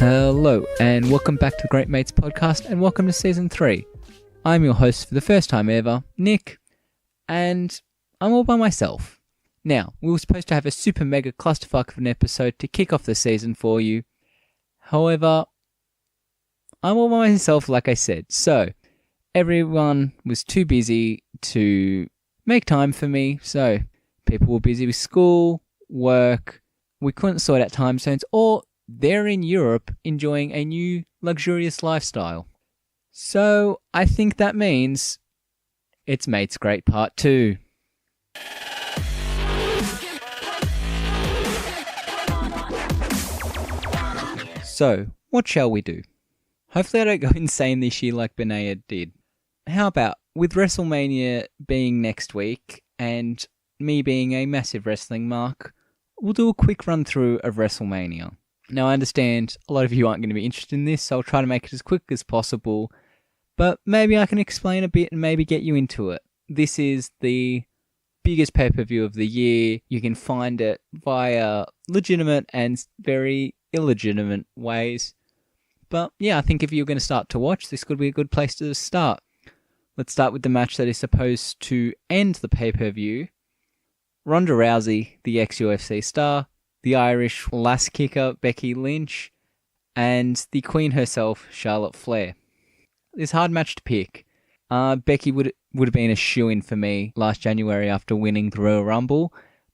Hello, and welcome back to the Great Mates podcast, and welcome to Season 3. I'm your host for the first time ever, Nick, and I'm all by myself. Now, we were supposed to have a super mega clusterfuck of an episode to kick off the season for you. However, I'm all by myself, like I said, so everyone was too busy to make time for me, so people were busy with school, work, we couldn't sort out time zones, or they're in Europe enjoying a new luxurious lifestyle. So I think that means it's Mates Great Part 2. So, what shall we do? Hopefully I don't go insane this year like Benaya did. How about, with WrestleMania being next week, and me being a massive wrestling mark, we'll do a quick run through of WrestleMania. Now, I understand a lot of you aren't going to be interested in this, so I'll try to make it as quick as possible. But maybe I can explain a bit and maybe get you into it. This is the biggest pay-per-view of the year. You can find it via legitimate and very illegitimate ways. But yeah, I think if you're going to start to watch, this could be a good place to start. Let's start with the match that is supposed to end the pay-per-view. Ronda Rousey, the ex-UFC star, the Irish lass kicker Becky Lynch, and the Queen herself, Charlotte Flair. It's a hard match to pick. Becky would have been a shoo-in for me last January after winning the Royal Rumble.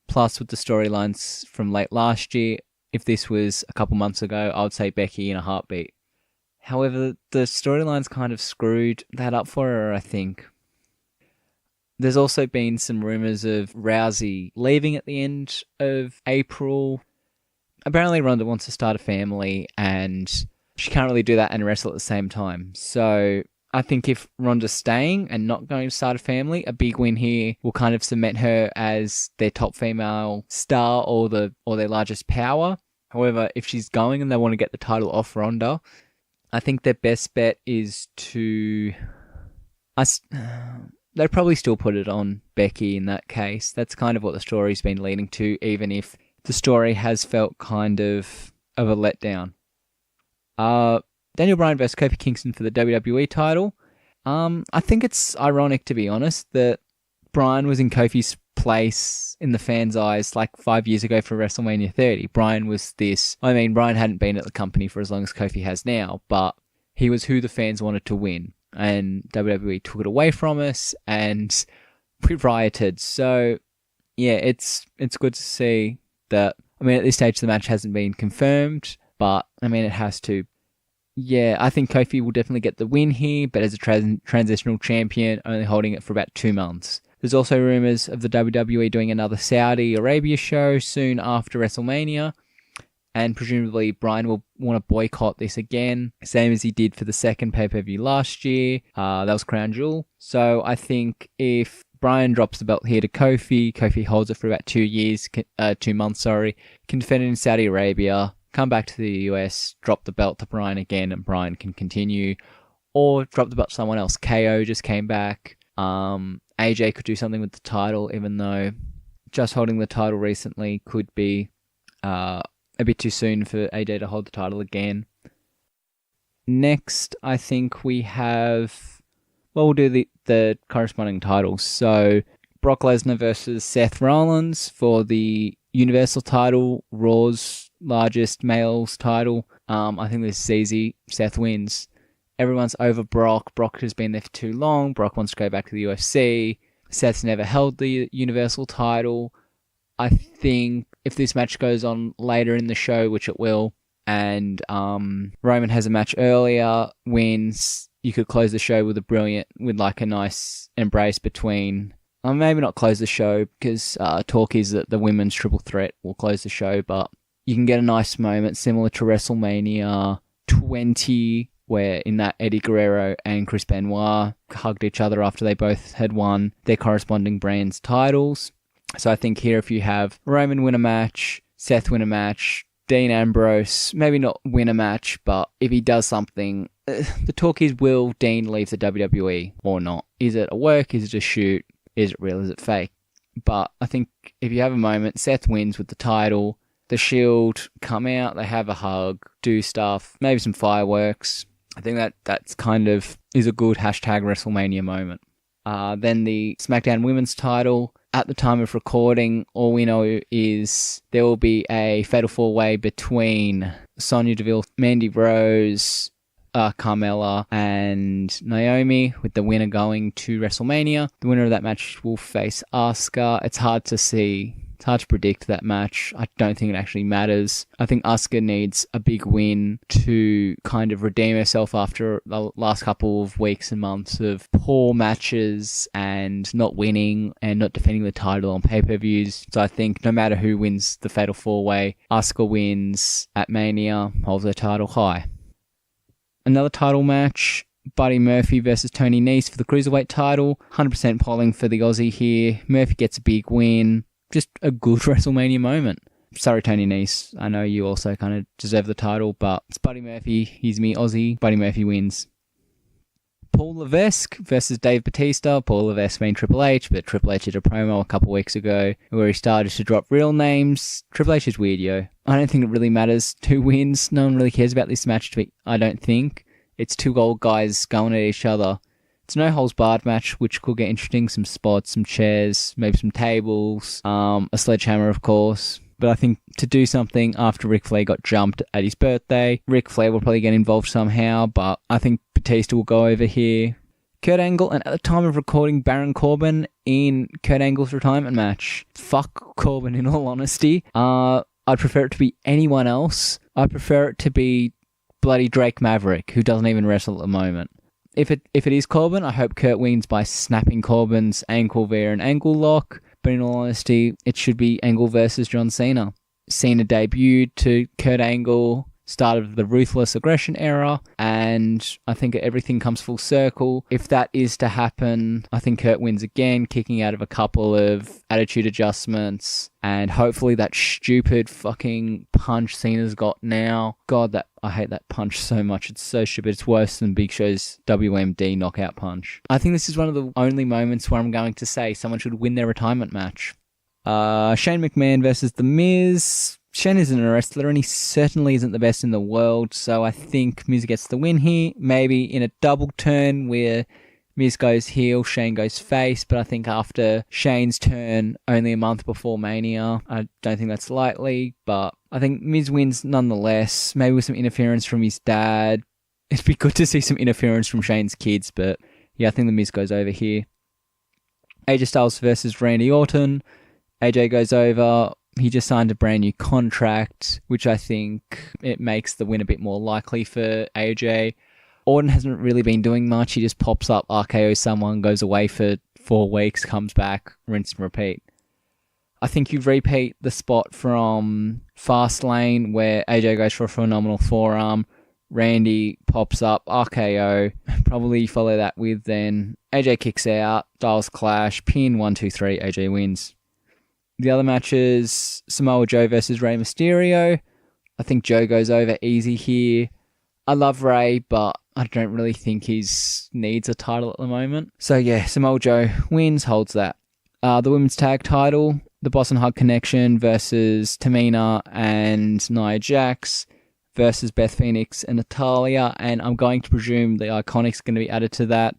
Plus, with the storylines from late last year, if this was a couple months ago, I would say Becky in a heartbeat. However, the storylines kind of screwed that up for her, I think. There's also been some rumours of Rousey leaving at the end of April. Apparently Ronda wants to start a family and she can't really do that and wrestle at the same time. So I think if Ronda's staying and not going to start a family, a big win here will kind of cement her as their top female star or their largest power. However, if she's going and they want to get the title off Ronda, I think their best bet is to... They'd probably still put it on Becky in that case. That's kind of what the story's been leading to, even if the story has felt kind of a letdown. Daniel Bryan versus Kofi Kingston for the WWE title. I think it's ironic, to be honest, that Bryan was in Kofi's place in the fans' eyes like 5 years ago for WrestleMania 30. Bryan hadn't been at the company for as long as Kofi has now, but he was who the fans wanted to win. And WWE took it away from us, and we rioted. So, yeah, it's good to see that. I mean, at this stage, the match hasn't been confirmed, but, I mean, it has to. Yeah, I think Kofi will definitely get the win here, but as a transitional champion, only holding it for about 2 months. There's also rumours of the WWE doing another Saudi Arabia show soon after WrestleMania. And presumably Bryan will want to boycott this again, same as he did for the second pay-per-view last year. That was Crown Jewel. So I think if Bryan drops the belt here to Kofi holds it for about 2 months, can defend it in Saudi Arabia, come back to the US, drop the belt to Bryan again, and Bryan can continue. Or drop the belt to someone else. KO just came back. AJ could do something with the title, even though just holding the title recently could be... a bit too soon for AJ to hold the title again. Next, I think we have... Well, we'll do the corresponding titles. So, Brock Lesnar versus Seth Rollins for the Universal title, Raw's largest male's title. I think this is easy. Seth wins. Everyone's over Brock. Brock has been there for too long. Brock wants to go back to the UFC. Seth's never held the Universal title. I think if this match goes on later in the show, which it will, and Roman has a match earlier, wins, you could close the show with a nice embrace between... maybe not close the show, because talk is that the women's triple threat will close the show, but you can get a nice moment similar to WrestleMania 20, where in that Eddie Guerrero and Chris Benoit hugged each other after they both had won their corresponding brands' titles. So I think here if you have Roman win a match, Seth win a match, Dean Ambrose maybe not win a match, but if he does something, the talk is, will Dean leave the WWE or not? Is it a work? Is it a shoot? Is it real? Is it fake? But I think if you have a moment, Seth wins with the title, the Shield come out, they have a hug, do stuff, maybe some fireworks. I think that's kind of is a good hashtag WrestleMania moment. Then the SmackDown Women's title. At the time of recording, all we know is there will be a fatal four-way between Sonya Deville, Mandy Rose, Carmella, and Naomi, with the winner going to WrestleMania. The winner of that match will face Asuka. It's hard to see. It's hard to predict that match. I don't think it actually matters. I think Asuka needs a big win to kind of redeem herself after the last couple of weeks and months of poor matches and not winning and not defending the title on pay-per-views. So I think no matter who wins the Fatal 4-Way, Asuka wins at Mania, holds her title high. Another title match, Buddy Murphy versus Tony Nese for the Cruiserweight title. 100% polling for the Aussie here. Murphy gets a big win. Just a good WrestleMania moment. Sorry, Tony Nese. I know you also kind of deserve the title, but it's Buddy Murphy. He's me Aussie. Buddy Murphy wins. Paul Levesque versus Dave Bautista. Paul Levesque being Triple H, but Triple H did a promo a couple weeks ago where he started to drop real names. Triple H is weird, yo. I don't think it really matters who wins. No one really cares about this match, I don't think. It's two old guys going at each other. It's no holds barred match, which could get interesting. Some spots, some chairs, maybe some tables, a sledgehammer, of course. But I think to do something after Ric Flair got jumped at his birthday, Ric Flair will probably get involved somehow, but I think Batista will go over here. Kurt Angle, and at the time of recording, Baron Corbin in Kurt Angle's retirement match. Fuck Corbin, in all honesty. I'd prefer it to be anyone else. I'd prefer it to be bloody Drake Maverick, who doesn't even wrestle at the moment. If it is Corbin, I hope Kurt wins by snapping Corbin's ankle via an ankle lock. But in all honesty, it should be Angle versus John Cena. Cena debuted to Kurt Angle, started the Ruthless Aggression era, and I think everything comes full circle. If that is to happen, I think Kurt wins again, kicking out of a couple of attitude adjustments, and hopefully that stupid fucking punch Cena's got now. God, I hate that punch so much. It's so stupid. It's worse than Big Show's WMD knockout punch. I think this is one of the only moments where I'm going to say someone should win their retirement match. Shane McMahon versus The Miz. Shane isn't a wrestler, and he certainly isn't the best in the world, so I think Miz gets the win here. Maybe in a double turn where Miz goes heel, Shane goes face, but I think after Shane's turn only a month before Mania, I don't think that's likely, but I think Miz wins nonetheless, maybe with some interference from his dad. It'd be good to see some interference from Shane's kids, but yeah, I think The Miz goes over here. AJ Styles versus Randy Orton. AJ goes over. He just signed a brand new contract, which I think it makes the win a bit more likely for AJ. Orton hasn't really been doing much. He just pops up, RKO someone, goes away for 4 weeks, comes back, rinse and repeat. I think you repeat the spot from Fastlane where AJ goes for a phenomenal forearm. Randy pops up, RKO. Probably follow that with then AJ kicks out, Styles clash, pin 1, 2, 3, AJ wins. The other matches, Samoa Joe versus Rey Mysterio. I think Joe goes over easy here. I love Rey, but I don't really think he needs a title at the moment. So yeah, Samoa Joe wins, holds that. The women's tag title, the Boss 'n' Hug Connection versus Tamina and Nia Jax versus Beth Phoenix and Natalya. And I'm going to presume the Iconics are going to be added to that.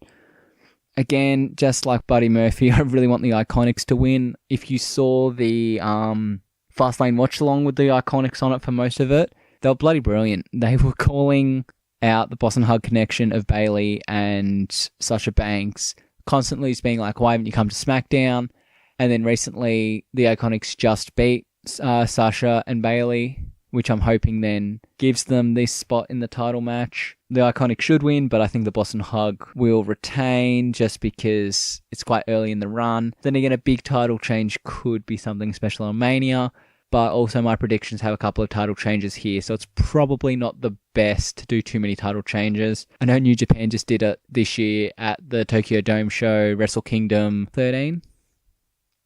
Again, just like Buddy Murphy, I really want the Iconics to win. If you saw the Fastlane watch-along with the Iconics on it for most of it, they were bloody brilliant. They were calling out the Boss 'n' Hug Connection of Bayley and Sasha Banks, constantly just being like, why haven't you come to SmackDown? And then recently, the Iconics just beat Sasha and Bayley, which I'm hoping then gives them this spot in the title match. The Iconics should win, but I think the Boss 'n' Hug will retain just because it's quite early in the run. Then again, a big title change could be something special on Mania, but also my predictions have a couple of title changes here, so it's probably not the best to do too many title changes. I know New Japan just did it this year at the Tokyo Dome show, Wrestle Kingdom 13.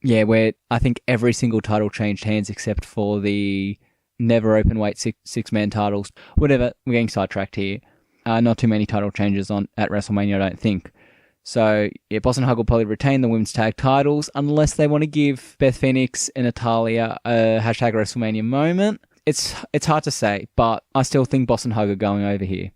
Yeah, where I think every single title changed hands except for the never open weight six-man titles. Whatever, we're getting sidetracked here. Not too many title changes at WrestleMania, I don't think. So, yeah, Boss and Hug will probably retain the women's tag titles unless they want to give Beth Phoenix and Natalia a hashtag WrestleMania moment. It's hard to say, but I still think Boss and Hug are going over here.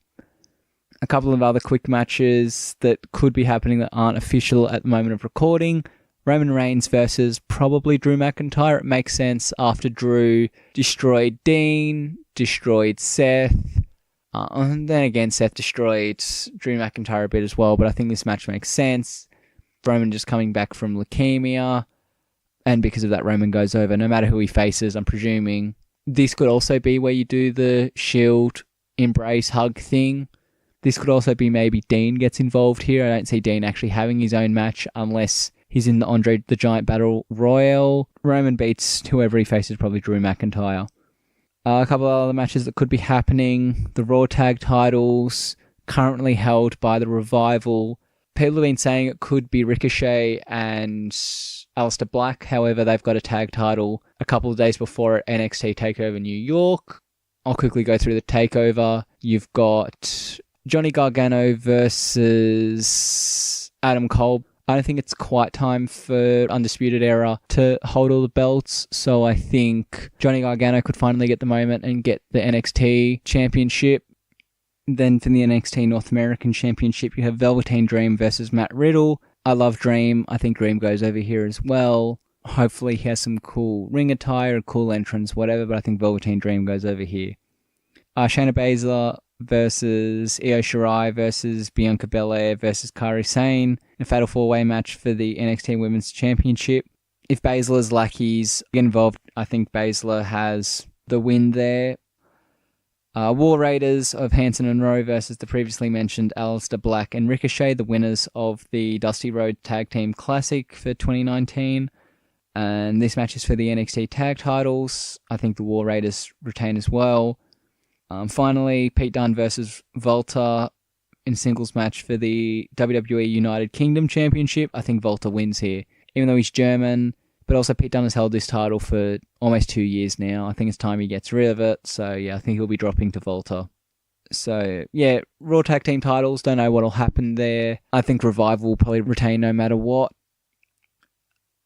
A couple of other quick matches that could be happening that aren't official at the moment of recording. Roman Reigns versus probably Drew McIntyre. It makes sense after Drew destroyed Dean, destroyed Seth. And then again, Seth destroyed Drew McIntyre a bit as well, but I think this match makes sense. Roman just coming back from leukemia, and because of that, Roman goes over no matter who he faces, I'm presuming. This could also be where you do the Shield, embrace, hug thing. This could also be maybe Dean gets involved here. I don't see Dean actually having his own match unless he's in the Andre the Giant Battle Royal. Roman beats whoever he faces, probably Drew McIntyre. A couple of other matches that could be happening. The Raw Tag titles, currently held by the Revival. People have been saying it could be Ricochet and Aleister Black. However, they've got a tag title a couple of days before at NXT TakeOver New York. I'll quickly go through the TakeOver. You've got Johnny Gargano versus Adam Cole. I don't think it's quite time for Undisputed Era to hold all the belts, so I think Johnny Gargano could finally get the moment and get the NXT Championship. Then for the NXT North American Championship, you have Velveteen Dream versus Matt Riddle. I love Dream. I think Dream goes over here as well. Hopefully he has some cool ring attire, cool entrance, whatever, but I think Velveteen Dream goes over here. Shayna Baszler versus Io Shirai versus Bianca Belair versus Kairi Sane in a fatal four-way match for the NXT Women's Championship. If Baszler's lackeys get involved, I think Baszler has the win there. War Raiders of Hanson and Rowe versus the previously mentioned Aleister Black and Ricochet, the winners of the Dusty Road Tag Team Classic for 2019. And this match is for the NXT Tag Titles. I think the War Raiders retain as well. Finally, Pete Dunne versus Volta in singles match for the WWE United Kingdom Championship. I think Volta wins here, even though he's German, but also Pete Dunne has held this title for almost 2 years now. I think it's time he gets rid of it, so yeah, I think he'll be dropping to Volta. So yeah, Raw Tag Team titles, don't know what'll happen there. I think Revival will probably retain no matter what.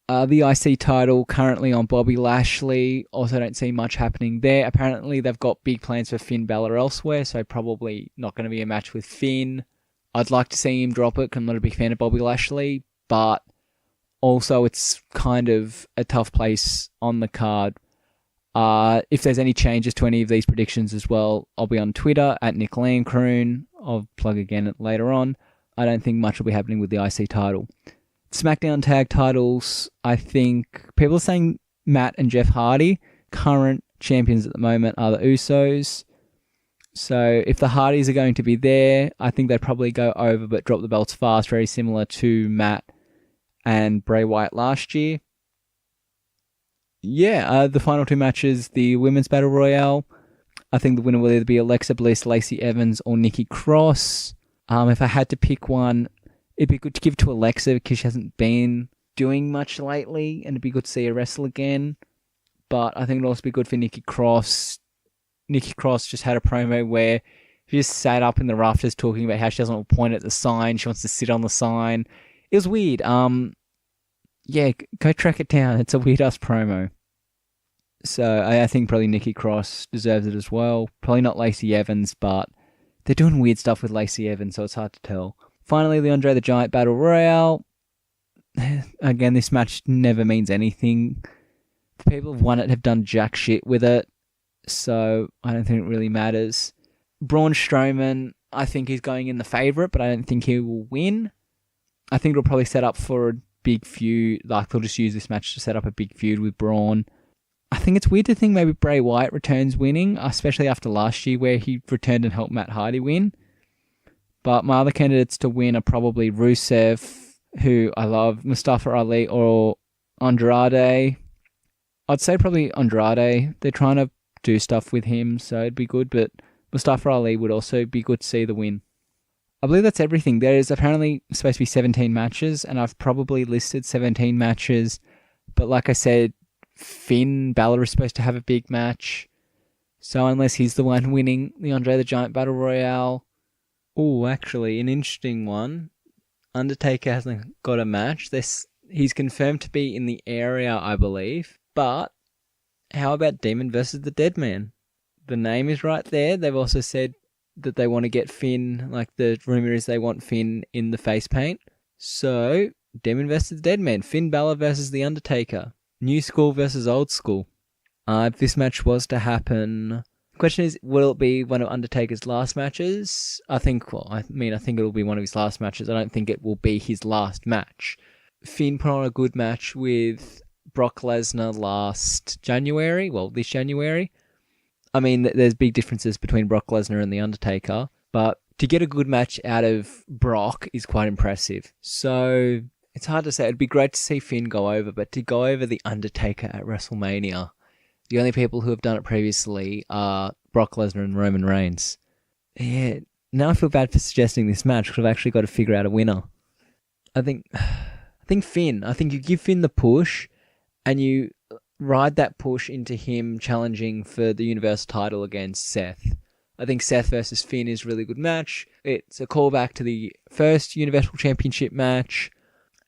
The IC title currently on Bobby Lashley. Also don't see much happening there. Apparently they've got big plans for Finn Balor elsewhere, so probably not going to be a match with Finn. I'd like to see him drop it because I'm not a big fan of Bobby Lashley, but also it's kind of a tough place on the card. If there's any changes to any of these predictions as well, I'll be on Twitter at Nick Landcroon. I'll plug again later on. I don't think much will be happening with the IC title. SmackDown tag titles, I think people are saying Matt and Jeff Hardy. Current champions at the moment are the Usos. So if the Hardys are going to be there, I think they'd probably go over but drop the belts fast, very similar to Matt and Bray Wyatt last year. Yeah, the final two matches, the Women's Battle Royale. I think the winner will either be Alexa Bliss, Lacey Evans, or Nikki Cross. If I had to pick one, it'd be good to give it to Alexa because she hasn't been doing much lately, and it'd be good to see her wrestle again. But I think it'd also be good for Nikki Cross. Nikki Cross just had a promo where she just sat up in the rafters talking about how she doesn't want to point at the sign, she wants to sit on the sign. It was weird. Yeah, go track it down. It's a weird-ass promo. So I think probably Nikki Cross deserves it as well. Probably not Lacey Evans, but they're doing weird stuff with Lacey Evans, so it's hard to tell. Finally, the Andre the Giant Battle Royale. Again, this match never means anything. The people who've won it have done jack shit with it, so I don't think it really matters. Braun Strowman, I think he's going in the favourite, but I don't think he will win. I think it'll probably set up for a big feud. Like, they'll just use this match to set up a big feud with Braun. I think it's weird to think maybe Bray Wyatt returns winning, especially after last year where he returned and helped Matt Hardy win. But my other candidates to win are probably Rusev, who I love, Mustafa Ali, or Andrade. I'd say probably Andrade. They're trying to do stuff with him, so it'd be good, but Mustafa Ali would also be good to see the win. I believe that's everything. There is apparently supposed to be 17 matches, and I've probably listed 17 matches, but like I said, Finn Balor is supposed to have a big match, so unless he's the one winning the Andre the Giant Battle Royale. Oh, actually, an interesting one. Undertaker hasn't got a match. He's confirmed to be in the area, I believe. But how about Demon versus the Dead Man? The name is right there. They've also said that they want to get Finn, like the rumor is they want Finn in the face paint. So, Demon versus the Dead Man. Finn Balor versus The Undertaker. New school versus old school. If this match was to happen, the question is, will it be one of Undertaker's last matches? I think it'll be one of his last matches. I don't think it will be his last match. Finn put on a good match with Brock Lesnar last January. Well, this January. I mean, there's big differences between Brock Lesnar and The Undertaker, but to get a good match out of Brock is quite impressive. So, it's hard to say. It'd be great to see Finn go over, but to go over The Undertaker at WrestleMania, the only people who have done it previously are Brock Lesnar and Roman Reigns. Yeah, now I feel bad for suggesting this match because I've actually got to figure out a winner. I think Finn. I think you give Finn the push and you ride that push into him challenging for the Universal title against Seth. I think Seth versus Finn is a really good match. It's a callback to the first Universal Championship match,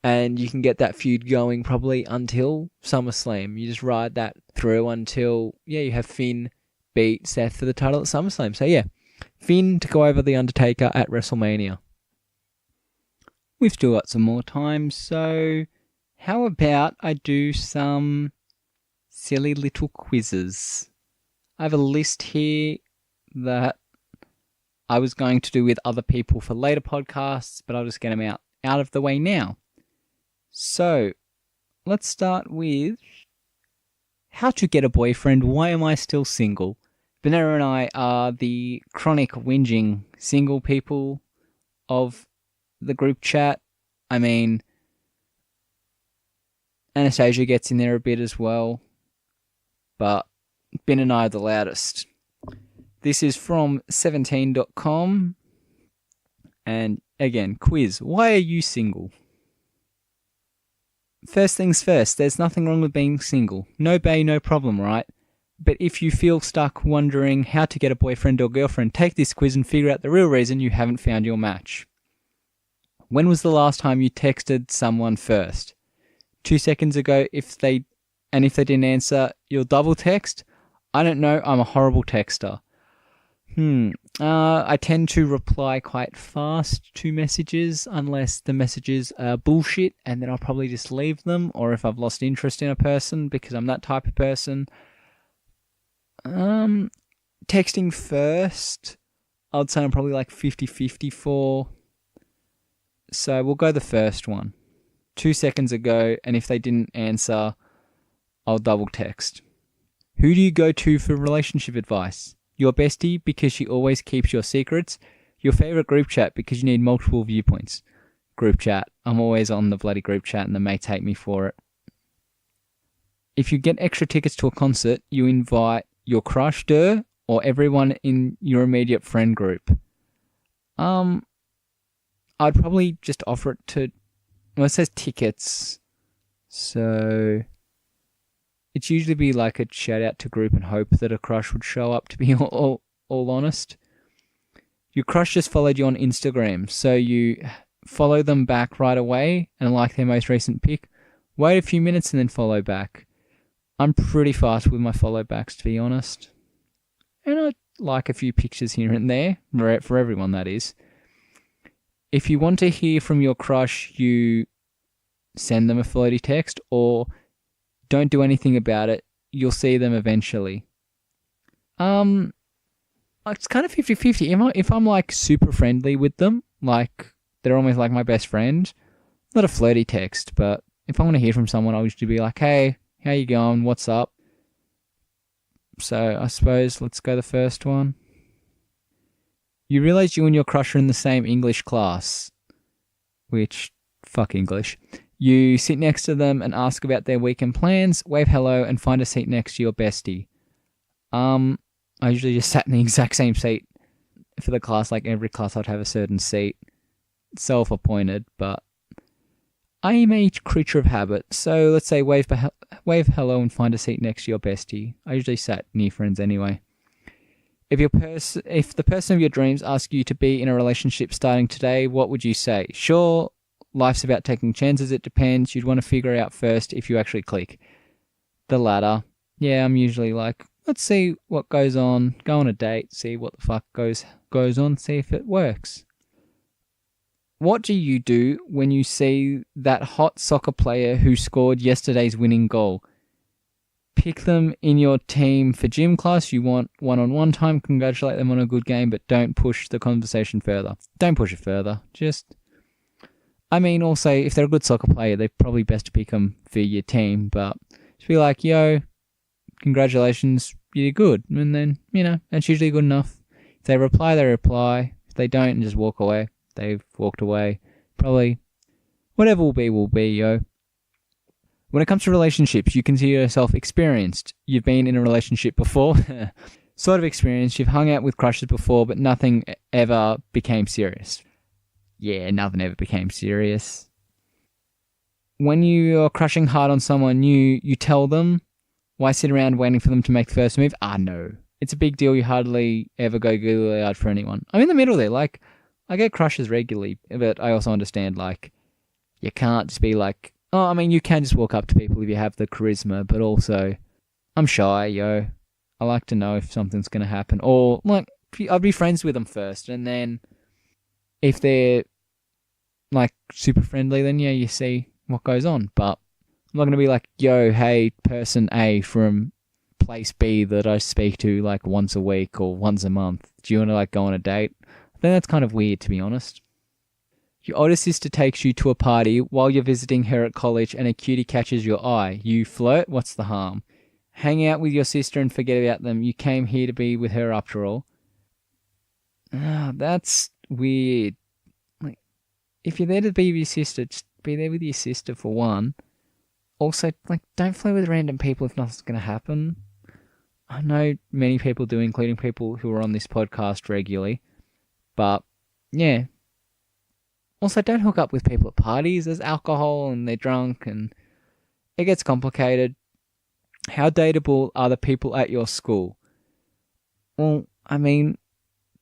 and you can get that feud going probably until SummerSlam. You just ride that through until, you have Finn beat Seth for the title at SummerSlam. So yeah, Finn to go over The Undertaker at WrestleMania. We've still got some more time, so how about I do some silly little quizzes? I have a list here that I was going to do with other people for later podcasts, but I'll just get them out of the way now. So, let's start with how to get a boyfriend. Why am I still single? Vanessa and I are the chronic whinging single people of the group chat. I mean, Anastasia gets in there a bit as well, but Ben and I are the loudest. This is from 17.com, and again, quiz. Why are you single? First things first, there's nothing wrong with being single. No bae, no problem, right? But if you feel stuck wondering how to get a boyfriend or girlfriend, take this quiz and figure out the real reason you haven't found your match. When was the last time you texted someone first? 2 seconds ago, if they didn't answer, you'll double text? I don't know, I'm a horrible texter. I tend to reply quite fast to messages unless the messages are bullshit, and then I'll probably just leave them, or if I've lost interest in a person because I'm that type of person. Texting first, I'd say I'm probably like 50-50 for. So we'll go the first one. 2 seconds ago, and if they didn't answer, I'll double text. Who do you go to for relationship advice? Your bestie because she always keeps your secrets. Your favourite group chat because you need multiple viewpoints. Group chat. I'm always on the bloody group chat and the mates hate me for it. If you get extra tickets to a concert, you invite your crush, or everyone in your immediate friend group. I'd probably just offer it to... Well, it says tickets. So... It's usually be like a shout out to group and hope that a crush would show up, to be all honest. Your crush just followed you on Instagram, so you follow them back right away and like their most recent pic. Wait a few minutes and then follow back. I'm pretty fast with my follow backs, to be honest. And I like a few pictures here and there, for everyone that is. If you want to hear from your crush, you send them a floaty text, or don't do anything about it. You'll see them eventually. It's kind of 50-50. If I'm like super friendly with them, like they're almost like my best friend, not a flirty text, but if I want to hear from someone, I'll usually be like, hey, how you going? What's up? So I suppose let's go the first one. You realize you and your crush are in the same English class, which, fuck English. You sit next to them and ask about their weekend plans, wave hello, and find a seat next to your bestie. I usually just sat in the exact same seat for the class. Like every class, I'd have a certain seat. Self-appointed, but I am a creature of habit. So let's say wave hello and find a seat next to your bestie. I usually sat near friends anyway. If the person of your dreams asks you to be in a relationship starting today, what would you say? Sure, life's about taking chances. It depends. You'd want to figure out first if you actually click. The latter. Yeah, I'm usually like, let's see what goes on. Go on a date. See what the fuck goes on. See if it works. What do you do when you see that hot soccer player who scored yesterday's winning goal? Pick them in your team for gym class. You want one-on-one time. Congratulate them on a good game, but don't push the conversation further. Don't push it further. Also, if they're a good soccer player, they're probably best to pick them for your team, but just be like, yo, congratulations, you're good. And then, that's usually good enough. If they reply, they reply. If they don't, and just walk away. They've walked away. Probably whatever will be, yo. When it comes to relationships, you consider yourself experienced. You've been in a relationship before. Sort of experienced. You've hung out with crushes before, but nothing ever became serious. Yeah, nothing ever became serious. When you're crushing hard on someone new, you tell them. Why sit around waiting for them to make the first move? No. It's a big deal. You hardly ever go googly-eyed for anyone. I'm in the middle there. Like, I get crushes regularly, but I also understand, like, you can't just be like, you can just walk up to people if you have the charisma, but also, I'm shy, yo. I like to know if something's going to happen. Or, like, I'd be friends with them first, and then if they're, like, super friendly, then, yeah, you see what goes on. But I'm not going to be like, yo, hey, person A from place B that I speak to, like, once a week or once a month. Do you want to, like, go on a date? I think that's kind of weird, to be honest. Your older sister takes you to a party while you're visiting her at college and a cutie catches your eye. You flirt? What's the harm? Hang out with your sister and forget about them. You came here to be with her after all. That's weird. Like, if you're there to be with your sister, just be there with your sister for one. Also, like, don't flirt with random people if nothing's going to happen. I know many people do, including people who are on this podcast regularly. But, yeah. Also, don't hook up with people at parties. There's alcohol and they're drunk and it gets complicated. How dateable are the people at your school? Well,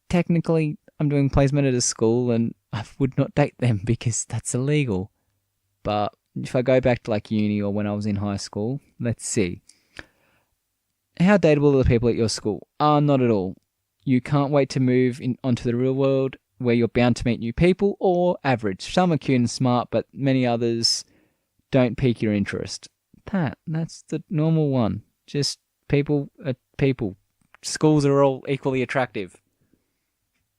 technically, I'm doing placement at a school and I would not date them because that's illegal. But if I go back to like uni or when I was in high school, let's see. How dateable are the people at your school? Not at all. You can't wait to move onto the real world where you're bound to meet new people, or average. Some are cute and smart, but many others don't pique your interest. That's the normal one. Just people are people. Schools are all equally attractive.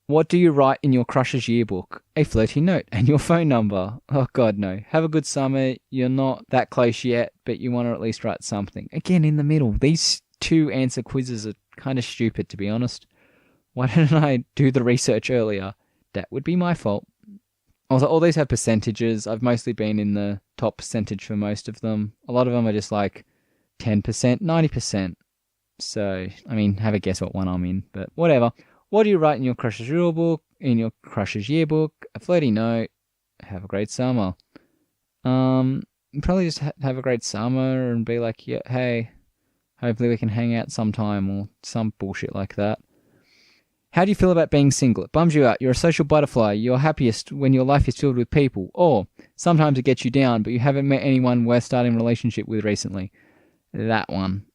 What do you write in your crush's yearbook? A flirty note and your phone number. Oh God, no. Have a good summer. You're not that close yet, but you want to at least write something. Again, in the middle. These 2 answer quizzes are kind of stupid, to be honest. Why didn't I do the research earlier? That would be my fault. Also, all these have percentages. I've mostly been in the top percentage for most of them. A lot of them are just like 10%, 90%. So, have a guess what one I'm in, but whatever. What do you write in your crush's yearbook? In your crush's yearbook? A flirty note. Have a great summer. Probably just have a great summer and be like, yeah, hey, hopefully we can hang out sometime or some bullshit like that. How do you feel about being single? It bums you out. You're a social butterfly. You're happiest when your life is filled with people. Or sometimes it gets you down, but you haven't met anyone worth starting a relationship with recently. That one.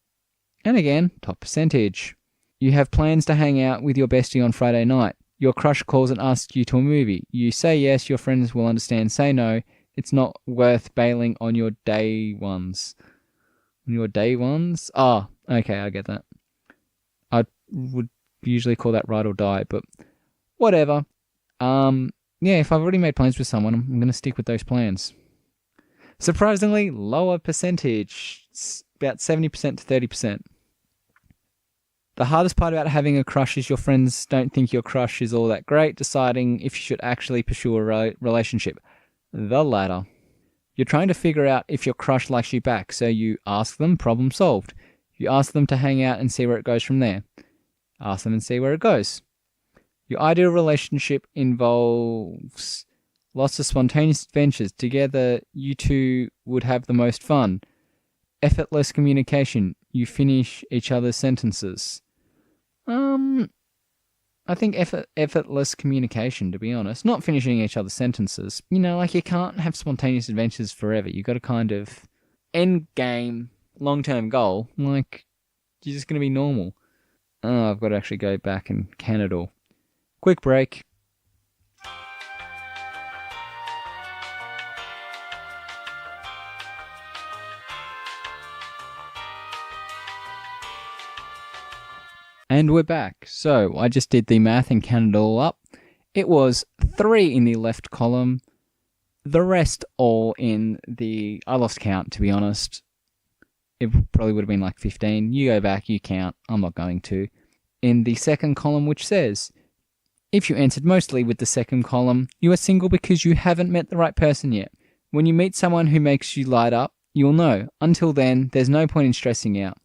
And again, top percentage. You have plans to hang out with your bestie on Friday night. Your crush calls and asks you to a movie. You say yes, your friends will understand. Say no. It's not worth bailing on your day ones. On your day ones? Okay, I get that. I would usually call that ride or die, but whatever. If I've already made plans with someone, I'm going to stick with those plans. Surprisingly, lower percentage. It's about 70% to 30%. The hardest part about having a crush is your friends don't think your crush is all that great, deciding if you should actually pursue a relationship. The latter. You're trying to figure out if your crush likes you back, so you ask them, problem solved. You ask them to hang out and see where it goes from there. Ask them and see where it goes. Your ideal relationship involves lots of spontaneous adventures. Together, you two would have the most fun. Effortless communication. You finish each other's sentences. I think effortless communication, to be honest. Not finishing each other's sentences. You know, like you can't have spontaneous adventures forever. You got to kind of end game, long-term goal. Like, you're just going to be normal. Oh, I've got to actually go back and can it all. Quick break. And we're back. So I just did the math and counted it all up. It was 3 in the left column. The rest all in the... I lost count, to be honest. It probably would have been like 15. You go back, you count. I'm not going to. In the second column, which says, if you answered mostly with the second column, you are single because you haven't met the right person yet. When you meet someone who makes you light up, you'll know. Until then, there's no point in stressing out.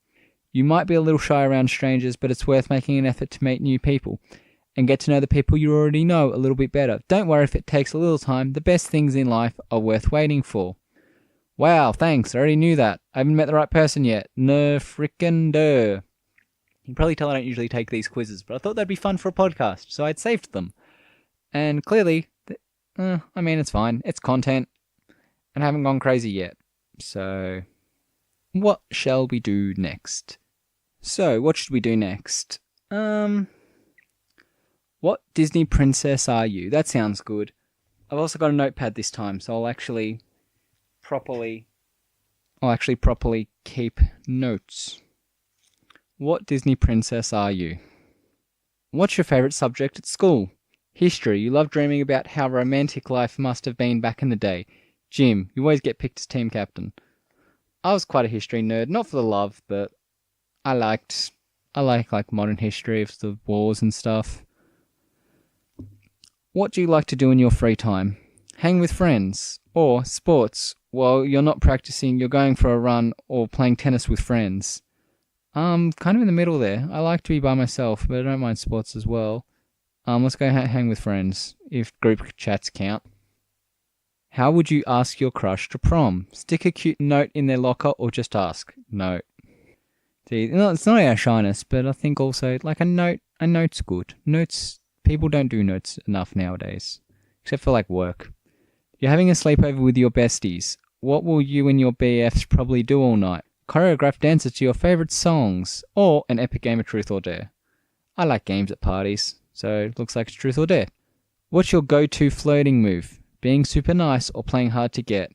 You might be a little shy around strangers, but it's worth making an effort to meet new people and get to know the people you already know a little bit better. Don't worry if it takes a little time. The best things in life are worth waiting for. Wow, thanks. I already knew that. I haven't met the right person yet. No frickin' duh. You can probably tell I don't usually take these quizzes, but I thought that'd be fun for a podcast, so I'd saved them. And clearly, it's fine. It's content, and I haven't gone crazy yet. So, what shall we do next? So, what should we do next? What Disney princess are you? That sounds good. I've also got a notepad this time, so I'll actually properly keep notes. What Disney princess are you? What's your favourite subject at school? History. You love dreaming about how romantic life must have been back in the day. Gym. You always get picked as team captain. I was quite a history nerd, not for the love, but I like modern history of the wars and stuff. What do you like to do in your free time? Hang with friends. Or sports. While you're not practicing, you're going for a run or playing tennis with friends. Kind of in the middle there. I like to be by myself, but I don't mind sports as well. Let's go hang with friends, if group chats count. How would you ask your crush to prom? Stick a cute note in their locker or just ask? Note. See, it's not our shyness, but I think also, like a note's good. People don't do notes enough nowadays. Except for like work. You're having a sleepover with your besties. What will you and your BFs probably do all night? Choreograph dances to your favourite songs, or an epic game of Truth or Dare. I like games at parties, so it looks like it's Truth or Dare. What's your go-to flirting move? Being super nice or playing hard to get?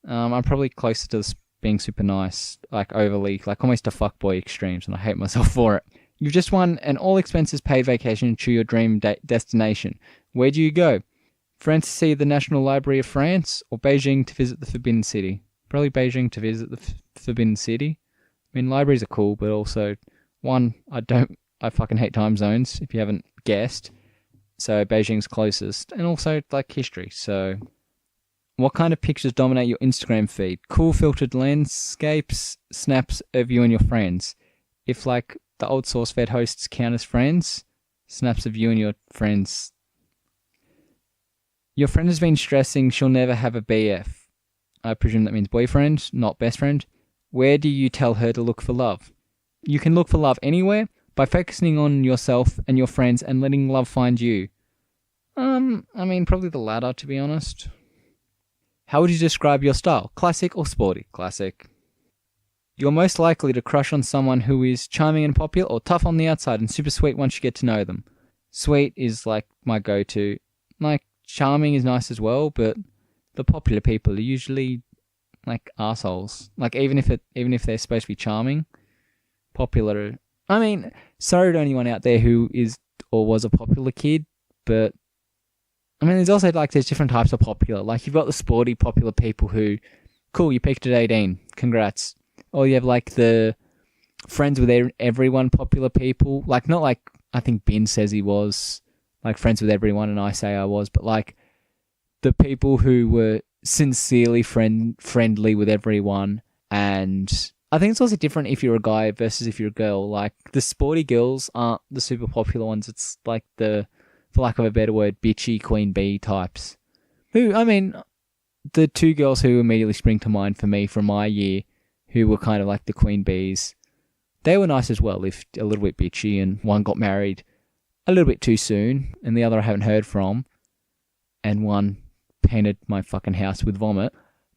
I'm probably closer to this being super nice, like overly, like almost a fuckboy extremes, and I hate myself for it. You've just won an all-expenses-paid vacation to your dream destination. Where do you go? France to see the National Library of France, or Beijing to visit the Forbidden City? Probably Beijing to visit the Forbidden City. I mean, libraries are cool, but also, one, I fucking hate time zones, if you haven't guessed. So Beijing's closest, and also, like, history. So, what kind of pictures dominate your Instagram feed? Cool filtered landscapes, snaps of you and your friends. If, like, the old SourceFed hosts count as friends, snaps of you and your friends. Your friend has been stressing she'll never have a BF. I presume that means boyfriend, not best friend. Where do you tell her to look for love? You can look for love anywhere by focusing on yourself and your friends and letting love find you. Probably the latter, to be honest. How would you describe your style? Classic or sporty? Classic. You're most likely to crush on someone who is charming and popular, or tough on the outside and super sweet once you get to know them. Sweet is like my go-to. Like, charming is nice as well, but the popular people are usually like assholes. Like, even if they're supposed to be charming, popular. Sorry to anyone out there who is or was a popular kid, but there's also there's different types of popular. Like, you've got the sporty popular people who, cool, you peaked at 18, congrats. Or you have like the friends with everyone popular people. Like, not like I think Ben says he was, like friends with everyone, and I say I was, but like the people who were sincerely friendly with everyone. And I think it's also different if you're a guy versus if you're a girl. Like, the sporty girls aren't the super popular ones. It's like the, for lack of a better word, bitchy queen bee types. Who, the two girls who immediately spring to mind for me from my year, who were kind of like the queen bees, they were nice as well, if a little bit bitchy, and one got married. a little bit too soon, and the other I haven't heard from, and one painted my fucking house with vomit.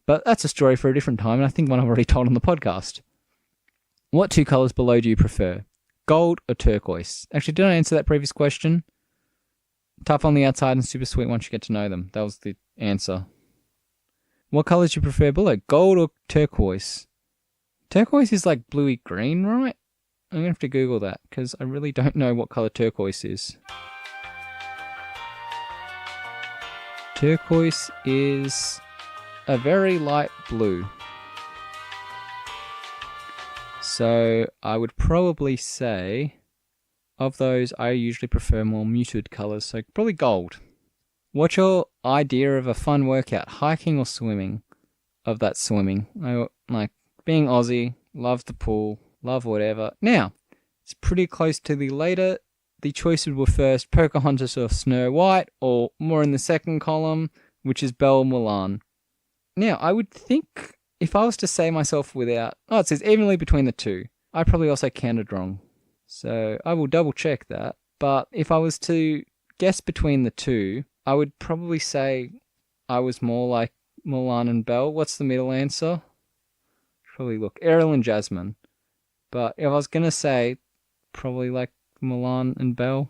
But that's a story for a different time, and I think one I've already told on the podcast. What 2 colours below do you prefer? Gold or turquoise? Actually, did I answer that previous question? Tough on the outside and super sweet once you get to know them. That was the answer. What colours do you prefer below? Gold or turquoise? Turquoise is like bluey green, right? I'm going to have to Google that because I really don't know what colour turquoise is. Turquoise is a very light blue. So I would probably say, of those, I usually prefer more muted colours, so probably gold. What's your idea of a fun workout, hiking or swimming? Of that swimming. I like being Aussie, love the pool, love whatever. Now, it's pretty close to the later. The choices were first Pocahontas or Snow White, or more in the second column, which is Belle Mulan. Now, I would think if I was to say myself without... Oh, it says evenly between the two. I probably also counted wrong. So I will double check that. But if I was to guess between the two, I would probably say I was more like Mulan and Belle. What's the middle answer? Probably look. Ariel and Jasmine. But if I was going to say probably like Mulan and Belle,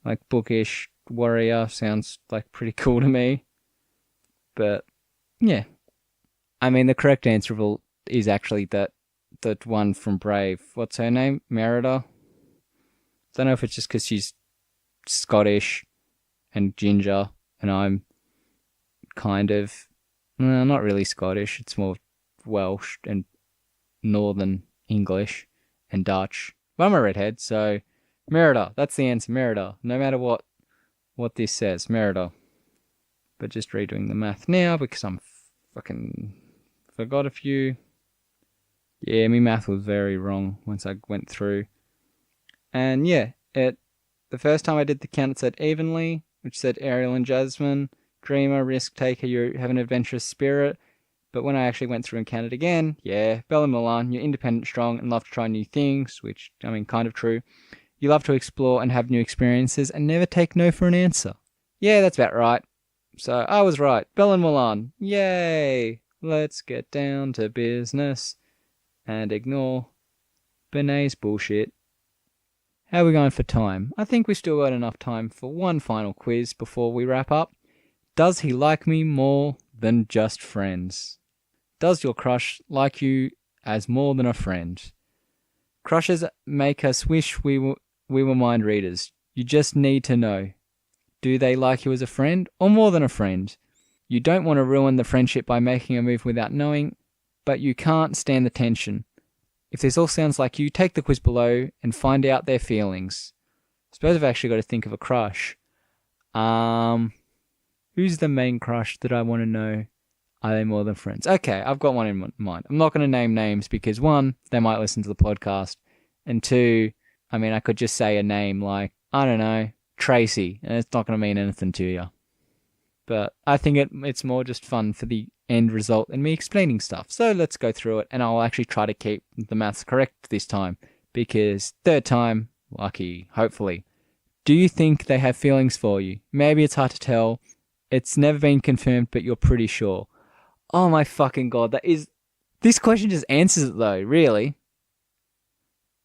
like bookish warrior sounds like pretty cool to me. But yeah. I mean, the correct answer is actually that one from Brave. What's her name? Merida? I don't know if it's just because she's Scottish and ginger, and I'm kind of... not really Scottish. It's more Welsh and Northern English and Dutch. But I'm a redhead, so Merida. That's the answer, Merida. No matter what this says, Merida. But just redoing the math now because I'm fucking forgot a few. Yeah, my math was very wrong once I went through. And yeah, the first time I did the count, it said evenly, which said Ariel and Jasmine, dreamer, risk taker, you have an adventurous spirit. But when I actually went through and counted again, yeah, Belle and Mulan, you're independent, strong, and love to try new things, which, I mean, kind of true. You love to explore and have new experiences and never take no for an answer. Yeah, that's about right. So I was right. Belle and Mulan. Yay! Let's get down to business and ignore Benet's bullshit. How are we going for time? I think we still got enough time for one final quiz before we wrap up. Does he like me more than just friends? Does your crush like you as more than a friend? Crushes make us wish we were mind readers. You just need to know. Do they like you as a friend or more than a friend? You don't want to ruin the friendship by making a move without knowing, but you can't stand the tension. If this all sounds like you, take the quiz below and find out their feelings. I suppose I've actually got to think of a crush. Who's the main crush that I want to know? Are they more than friends? Okay, I've got one in mind. I'm not going to name names because, one, they might listen to the podcast. And two, I mean, I could just say a name like, I don't know, Tracy. And it's not going to mean anything to you. But I think it's more just fun for the end result and me explaining stuff. So let's go through it. And I'll actually try to keep the maths correct this time. Because third time, lucky, hopefully. Do you think they have feelings for you? Maybe it's hard to tell. It's never been confirmed, but you're pretty sure. Oh my fucking god, this question just answers it though, really.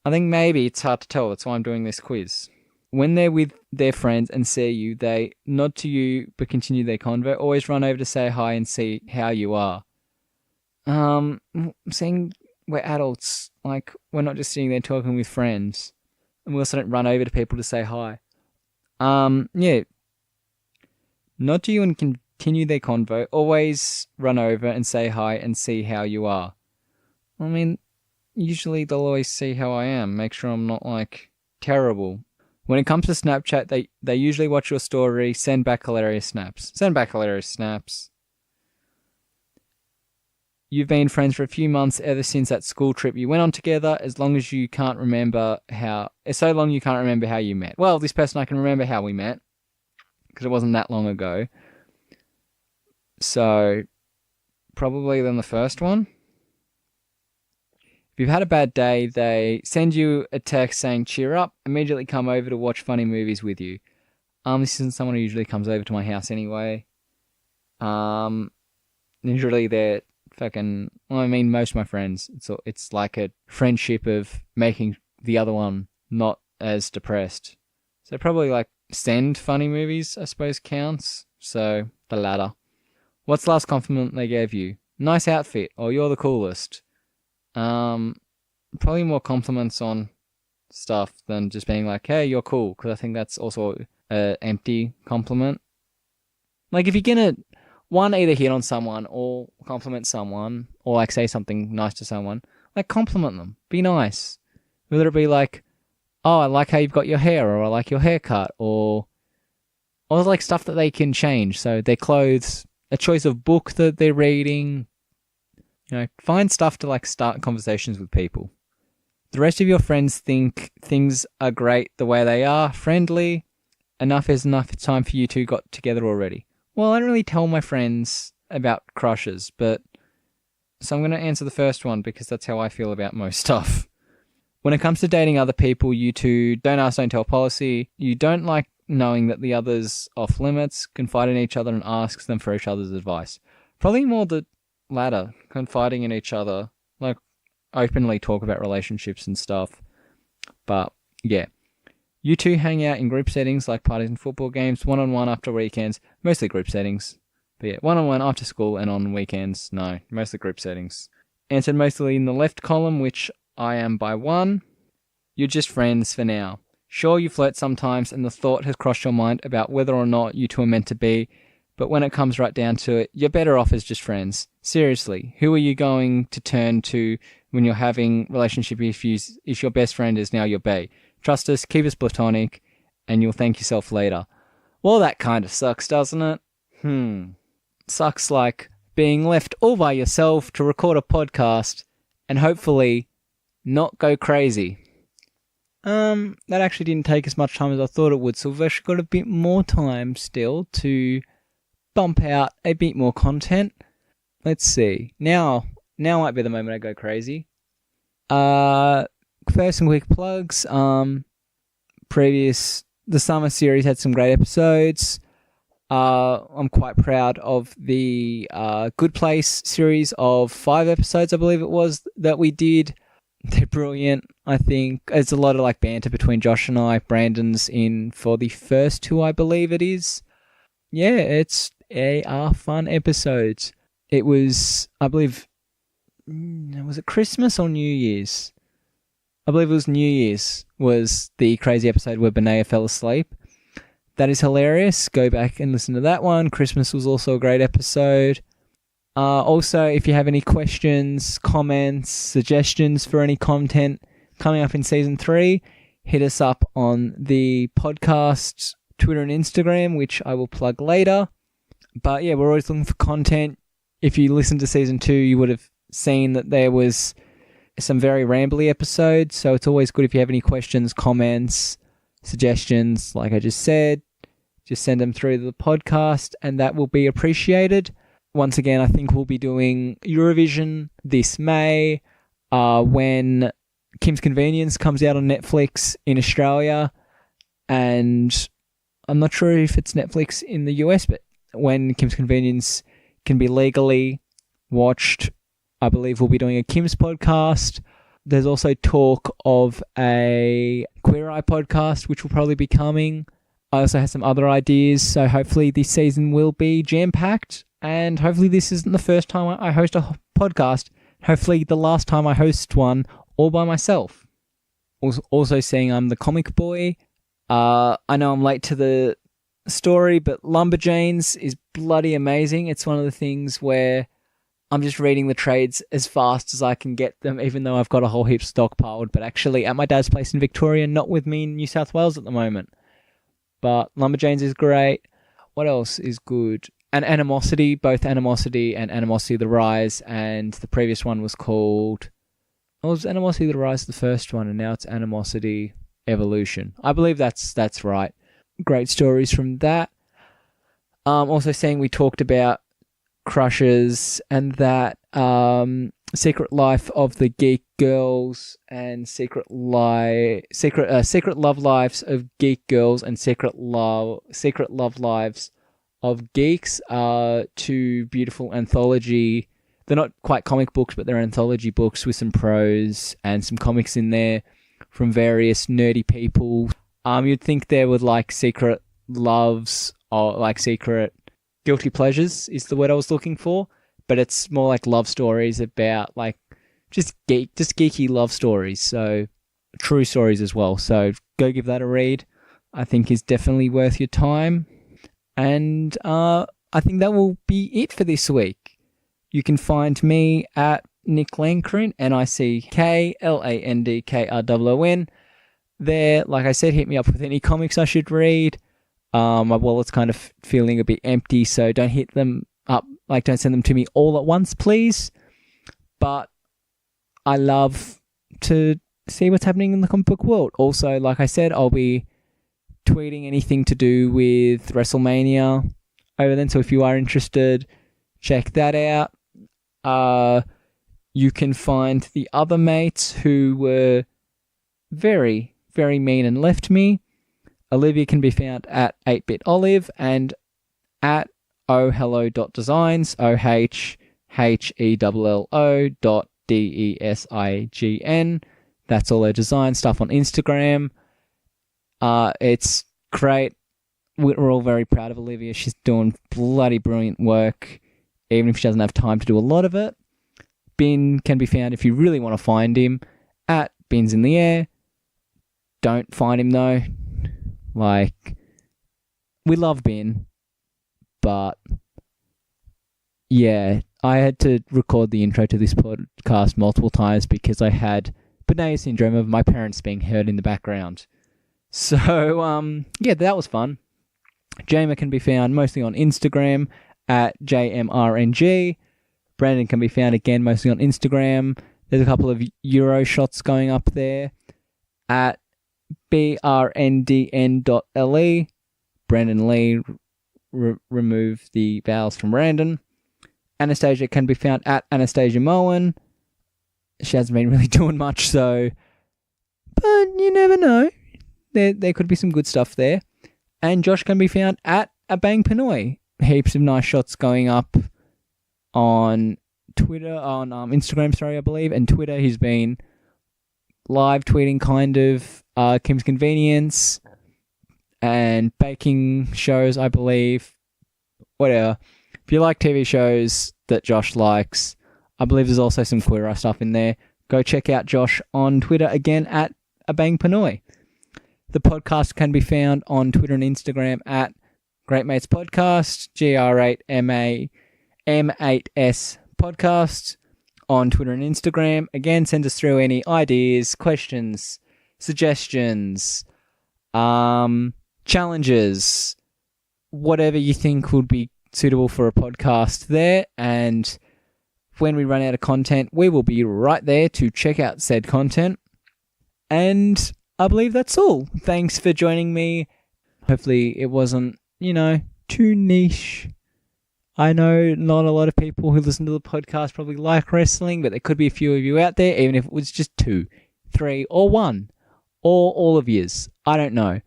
I think maybe it's hard to tell, that's why I'm doing this quiz. When they're with their friends and see you, they nod to you but continue their convo, always run over to say hi and see how you are. Saying we're adults, like we're not just sitting there talking with friends. And we also don't run over to people to say hi. Yeah. Nod to you and continue their convo. Always run over and say hi and see how you are. I mean, usually they'll always see how I am. Make sure I'm not, like, terrible. When it comes to Snapchat, they usually watch your story, send back hilarious snaps. Send back hilarious snaps. You've been friends for a few months ever since that school trip you went on together, so long you can't remember how you met. Well, this person, I can remember how we met, because it wasn't that long ago. So, probably then the first one. If you've had a bad day, they send you a text saying, cheer up, immediately come over to watch funny movies with you. This isn't someone who usually comes over to my house anyway. Usually they're most of my friends, it's like a friendship of making the other one not as depressed. So probably like send funny movies, I suppose, counts. So the latter. What's the last compliment they gave you? Nice outfit, or you're the coolest. Probably more compliments on stuff than just being like, hey, you're cool, because I think that's also an empty compliment. Like if you're gonna either hit on someone or compliment someone or like say something nice to someone, like compliment them. Be nice. Whether it be like, oh, I like how you've got your hair, or I like your haircut, or like stuff that they can change. So their clothes, a choice of book that they're reading. Find stuff to like start conversations with people. The rest of your friends think things are great the way they are, friendly. Enough is enough. It's time for you two got together already. Well, I don't really tell my friends about crushes, so I'm going to answer the first one because that's how I feel about most stuff. When it comes to dating other people, you two don't ask, don't tell policy. You don't like knowing that the other's off limits, confide in each other and ask them for each other's advice. Probably more the latter, confiding in each other, like openly talk about relationships and stuff. But yeah. You two hang out in group settings like parties and football games, one-on-one after weekends, mostly group settings. But yeah, one-on-one after school and on weekends, no, mostly group settings. Answered mostly in the left column, which I am by 1. You're just friends for now. Sure, you flirt sometimes and the thought has crossed your mind about whether or not you two are meant to be, but when it comes right down to it, you're better off as just friends. Seriously, who are you going to turn to when you're having relationship issues if your best friend is now your bae? Trust us, keep us platonic, and you'll thank yourself later. Well, that kind of sucks, doesn't it? Sucks like being left all by yourself to record a podcast and hopefully not go crazy. That actually didn't take as much time as I thought it would, so we've actually got a bit more time still to bump out a bit more content. Let's see. Now might be the moment I go crazy. First, some quick plugs. The summer series had some great episodes. I'm quite proud of the Good Place series of 5 episodes, I believe it was, that we did. They're brilliant, I think. There's a lot of like banter between Josh and I. Brandon's in for the first 2, I believe it is. Yeah, they are fun episodes. It was, I believe, was it Christmas or New Year's? I believe it was New Year's was the crazy episode where Benaya fell asleep. That is hilarious. Go back and listen to that one. Christmas was also a great episode. Also, if you have any questions, comments, suggestions for any content coming up in Season 3, hit us up on the podcast, Twitter and Instagram, which I will plug later. But yeah, we're always looking for content. If you listened to Season 2, you would have seen that there was some very rambly episodes, so it's always good if you have any questions, comments, suggestions, like I just said, just send them through the podcast and that will be appreciated. Once again, I think we'll be doing Eurovision this May when Kim's Convenience comes out on Netflix in Australia, and I'm not sure if it's Netflix in the US, but when Kim's Convenience can be legally watched, I believe we'll be doing a Kim's podcast. There's also talk of a Queer Eye podcast, which will probably be coming. I also have some other ideas, so hopefully this season will be jam-packed, and hopefully this isn't the first time I host a podcast. Hopefully the last time I host one all by myself. Also seeing I'm the comic boy. I know I'm late to the story, but Lumberjanes is bloody amazing. It's one of the things where I'm just reading the trades as fast as I can get them, even though I've got a whole heap stockpiled, but actually at my dad's place in Victoria, not with me in New South Wales at the moment. But Lumberjanes is great. What else is good? And Animosity, both Animosity and Animosity The Rise, and the previous one was called... It was Animosity The Rise, the first one, and now it's Animosity Evolution. I believe that's right. Great stories from that. Also saying we talked about crushes and that Secret Life of the Geek Girls and Secret Love Lives of Geek Girls and Secret Love Lives of Geeks are two beautiful anthology. They're not quite comic books, but they're anthology books with some prose and some comics in there from various nerdy people. You'd think there would like secret loves or like secret guilty pleasures is the word I was looking for, but it's more like love stories about like just geeky love stories. So true stories as well. So go give that a read. I think is definitely worth your time. And I think that will be it for this week. You can find me at Nick Lancron, NickLandkron. There, like I said, hit me up with any comics I should read. My wallet's kind of feeling a bit empty, so don't hit them up. Like, don't send them to me all at once, please. But I love to see what's happening in the comic book world. Also, like I said, I'll be tweeting anything to do with WrestleMania over then. So if you are interested, check that out. You can find the other mates who were very, very mean and left me. Olivia can be found at 8BitOlive and at ohhello.designs, ohhello.design. That's all her design stuff on Instagram. It's great. We're all very proud of Olivia. She's doing bloody brilliant work, even if she doesn't have time to do a lot of it. Bin can be found, if you really want to find him, at Bins in the Air. Don't find him though. Like, we love Bin, but yeah, I had to record the intro to this podcast multiple times because I had Benay syndrome of my parents being heard in the background. So, yeah, that was fun. Jamer can be found mostly on Instagram at JMRNG. Brandon can be found again mostly on Instagram. There's a couple of Euro shots going up there at brndn.le. Brandon Lee, remove the vowels from Brandon. Anastasia can be found at Anastasia Moen. She hasn't been really doing much, so, but you never know. There could be some good stuff there. And Josh can be found at Abang Pinoy. Heaps of nice shots going up on Twitter, on Instagram, I believe, and Twitter. He's been live tweeting kind of Kim's Convenience and baking shows, I believe. Whatever. If you like TV shows that Josh likes, I believe there's also some Queer Eye stuff in there. Go check out Josh on Twitter again at Abang Pinoy. The podcast can be found on Twitter and Instagram at Great Mates Podcast, GR8 M8S Podcast on Twitter and Instagram. Again, send us through any ideas, questions, suggestions, challenges, whatever you think would be suitable for a podcast there. And when we run out of content, we will be right there to check out said content. And I believe that's all. Thanks for joining me. Hopefully it wasn't, too niche. I know not a lot of people who listen to the podcast probably like wrestling, but there could be a few of you out there, even if it was just 2, 3, or 1, or all of yous. I don't know.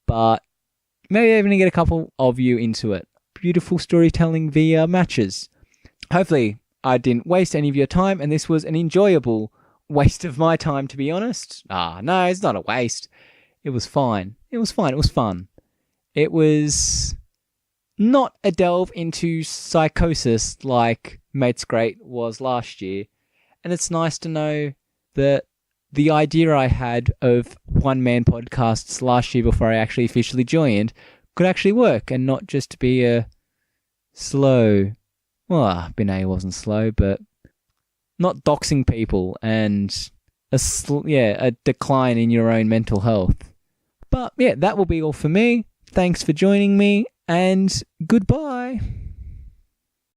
But maybe even get a couple of you into it. Beautiful storytelling via matches. Hopefully I didn't waste any of your time, and this was an enjoyable waste of my time, to be honest. No, it's not a waste. It was fine. It was fun. It was not a delve into psychosis like Mate's Great was last year. And it's nice to know that the idea I had of one-man podcasts last year before I actually officially joined could actually work and not just be a slow... Well, Binay wasn't slow, but not doxing people and a decline in your own mental health. But yeah, that will be all for me. Thanks for joining me, and goodbye.